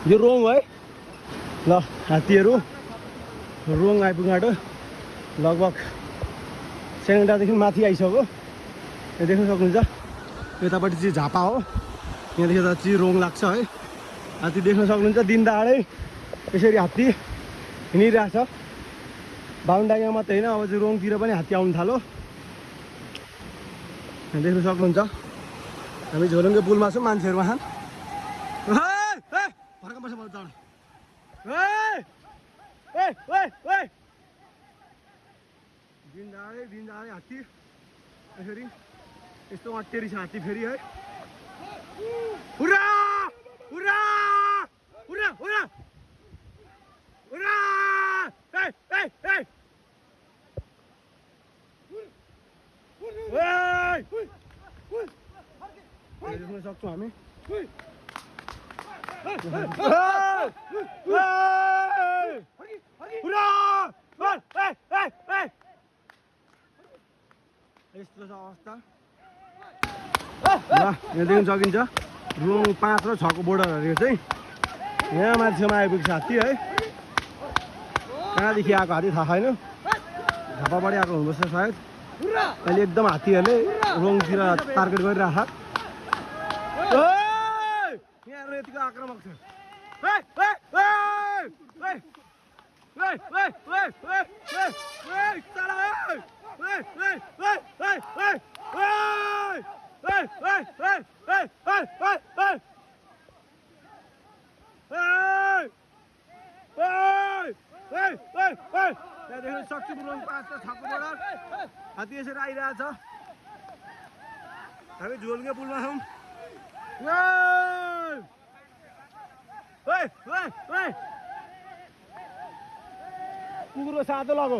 यो रोङ है ल हात्तीहरू रोङ आइपुग्यो लगभग सेन्डादेखि माथि आइसक्यो यहाँ देख्न सक्नुहुन्छ यतापट्टि चाहिँ झापा हो यहाँदेखि यता चाहिँ रोङ लाग्छ है हात्ती देख्न सक्नुहुन्छ दिनदहाडै यसरी हात्ती हिँडिरहेछ बाहुनडाँगामा मात्रै होइन अब चाहिँ रोङतिर पनि हात्ती आउनु थाल्यो देख्न सक्नुहुन्छ हामी झोलुङ्गे पुलमा छौँ मान्छेहरू वहाँ दिनदहाडै हात्ती यसरी यस्तो अटेरी छ हात्ती फेरि है hurrah hurrah hurrah hurrah hurrah देख्न सक्छौँ हामी यस्तो छ अवस्था ल यहाँ देख्न सकिन्छ रोङ 5 र 6 को बोर्डरहरू चाहिँ यहाँ माथिसम्म आइपुग्छ हात्ती है कहाँदेखि आएको हात्ती थाहा छैन झापाबाटै आएको हुनुपर्छ सायद अहिले एकदम हात्तीहरूले रोङतिर टार्गेट गरिरहेछ यहाँहरू यतिको आक्रामक छ देख्न सक्छौँ रोङ 5 र 6 को बोर्डर हात्ती यसरी आइरहेछ हामी झोलुङ्गे पुलमा छौँ कुकुरको सातो लगो